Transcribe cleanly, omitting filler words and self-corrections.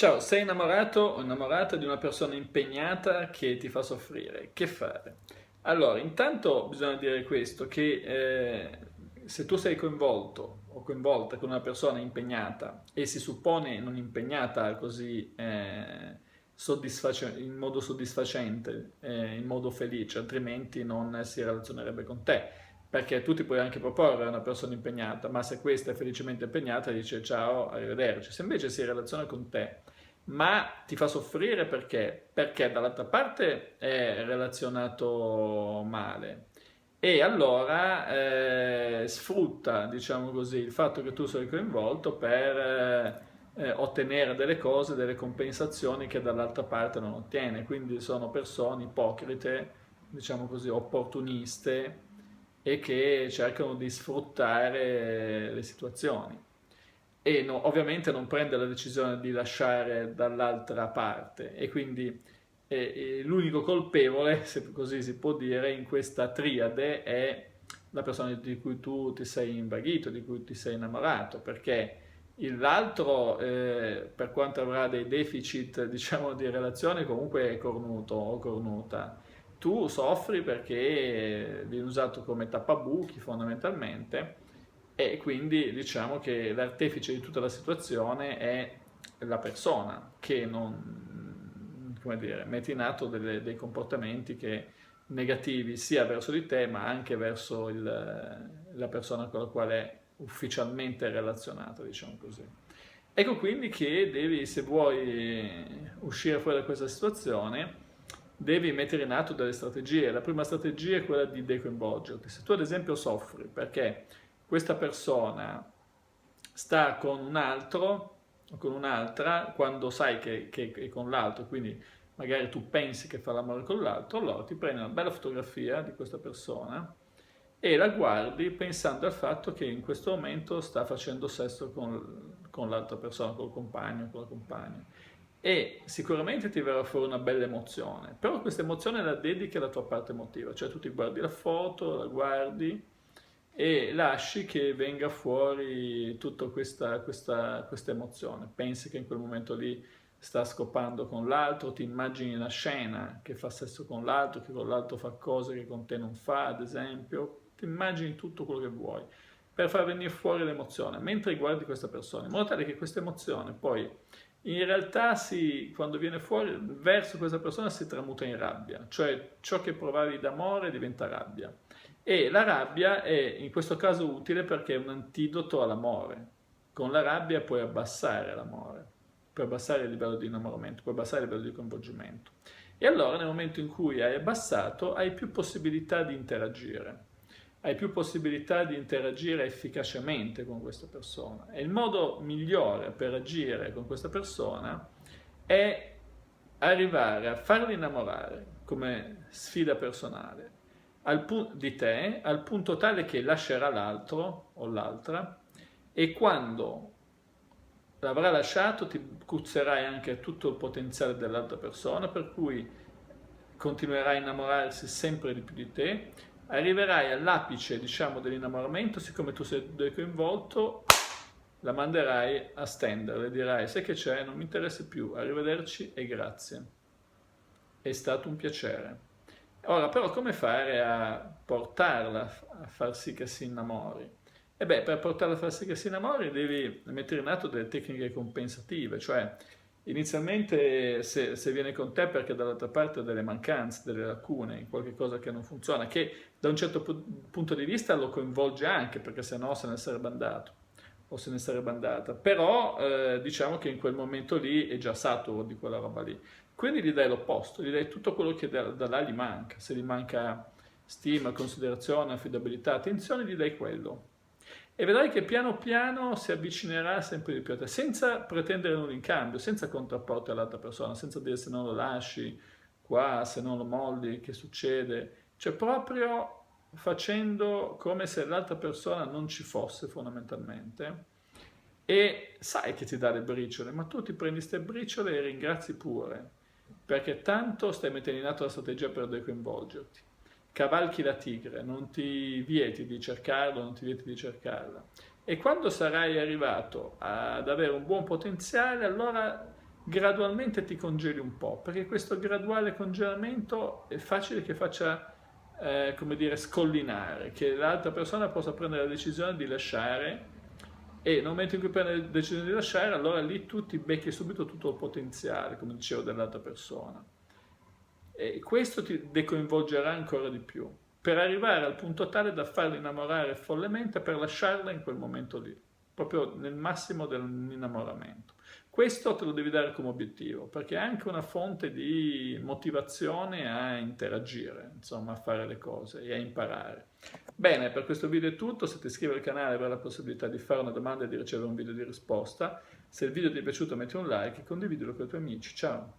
Ciao, sei innamorato o innamorata di una persona impegnata che ti fa soffrire? Che fare? Allora, intanto bisogna dire questo, che se tu sei coinvolto o coinvolta con una persona impegnata e si suppone non impegnata così in modo soddisfacente, in modo felice, altrimenti non si relazionerebbe con te. Perché tu ti puoi anche proporre a una persona impegnata, ma se questa è felicemente impegnata dice ciao, arrivederci. Se invece si relaziona con te ma ti fa soffrire perché? Perché dall'altra parte è relazionato male e allora sfrutta, diciamo così, il fatto che tu sei coinvolto per ottenere delle cose, delle compensazioni che dall'altra parte non ottiene. Quindi sono persone ipocrite, diciamo così, opportuniste e che cercano di sfruttare le situazioni e ovviamente non prende la decisione di lasciare dall'altra parte e quindi l'unico colpevole, se così si può dire, in questa triade è la persona di cui tu ti sei invaghito, di cui ti sei innamorato, perché l'altro, per quanto avrà dei deficit, diciamo, di relazione, comunque è cornuto o cornuta. Tu soffri perché vieni usato come tappabuchi fondamentalmente e quindi diciamo che l'artefice di tutta la situazione è la persona che non, come dire, mette in atto dei comportamenti negativi sia verso di te ma anche verso la persona con la quale è ufficialmente relazionata, diciamo così. Ecco quindi che devi, se vuoi uscire fuori da questa situazione, devi mettere in atto delle strategie. La prima strategia è quella di decoinvolgerti. Se tu ad esempio soffri perché questa persona sta con un altro o con un'altra quando sai che è con l'altro, quindi magari tu pensi che fa l'amore con l'altro, allora ti prendi una bella fotografia di questa persona e la guardi pensando al fatto che in questo momento sta facendo sesso con l'altra persona, col compagno, con la compagna. E sicuramente ti verrà fuori una bella emozione, però questa emozione la dedichi alla tua parte emotiva, cioè tu ti guardi la foto, la guardi e lasci che venga fuori tutta questa emozione. Pensi che in quel momento lì sta scopando con l'altro, ti immagini la scena che fa sesso con l'altro, che con l'altro fa cose che con te non fa, ad esempio, ti immagini tutto quello che vuoi per far venire fuori l'emozione mentre guardi questa persona, in modo tale che questa emozione poi in realtà quando viene fuori verso questa persona si tramuta in rabbia, cioè ciò che provavi d'amore diventa rabbia. E la rabbia è in questo caso utile perché è un antidoto all'amore. Con la rabbia puoi abbassare l'amore, puoi abbassare il livello di innamoramento, puoi abbassare il livello di coinvolgimento. E allora nel momento in cui hai abbassato hai più possibilità di interagire, hai più possibilità di interagire efficacemente con questa persona. E il modo migliore per agire con questa persona è arrivare a farli innamorare come sfida personale di te al punto tale che lascerà l'altro o l'altra e quando l'avrà lasciato ti cuzzerai anche tutto il potenziale dell'altra persona per cui continuerai a innamorarsi sempre di più di te, arriverai all'apice diciamo dell'innamoramento, siccome tu sei coinvolto la manderai a stendere, le dirai sai che c'è, non mi interessa più, arrivederci e grazie, è stato un piacere. Ora però come fare a portarla a far sì che si innamori? E beh, per portarla a far sì che si innamori devi mettere in atto delle tecniche compensative, cioè inizialmente se viene con te perché dall'altra parte ha delle mancanze, delle lacune, in qualche cosa che non funziona, che da un certo punto di vista lo coinvolge anche perché se no se ne sarebbe andato o se ne sarebbe andata, però diciamo che in quel momento lì è già saturo di quella roba lì. Quindi gli dai l'opposto, gli dai tutto quello che da là gli manca. Se gli manca stima, considerazione, affidabilità, attenzione, gli dai quello. E vedrai che piano piano si avvicinerà sempre di più a te, senza pretendere nulla in cambio, senza contrapporti all'altra persona, senza dire se non lo lasci qua, se non lo molli, che succede. Cioè proprio facendo come se l'altra persona non ci fosse fondamentalmente e sai che ti dà le briciole, ma tu ti prendi queste briciole e ringrazi pure, perché tanto stai mettendo in atto la strategia per decoinvolgerti. Cavalchi la tigre, non ti vieti di cercarlo, non ti vieti di cercarla. E quando sarai arrivato ad avere un buon potenziale, allora gradualmente ti congeli un po', perché questo graduale congelamento è facile che faccia, come dire, scollinare, che l'altra persona possa prendere la decisione di lasciare e nel momento in cui prende la decisione di lasciare, allora lì tu ti becchi subito tutto il potenziale, come dicevo, dell'altra persona. E questo ti decoinvolgerà ancora di più, per arrivare al punto tale da farla innamorare follemente per lasciarla in quel momento lì, proprio nel massimo dell'innamoramento. Questo te lo devi dare come obiettivo, perché è anche una fonte di motivazione a interagire, insomma, a fare le cose e a imparare. Bene, per questo video è tutto. Se ti iscrivi al canale avrai la possibilità di fare una domanda e di ricevere un video di risposta. Se il video ti è piaciuto metti un like e condividilo con i tuoi amici. Ciao!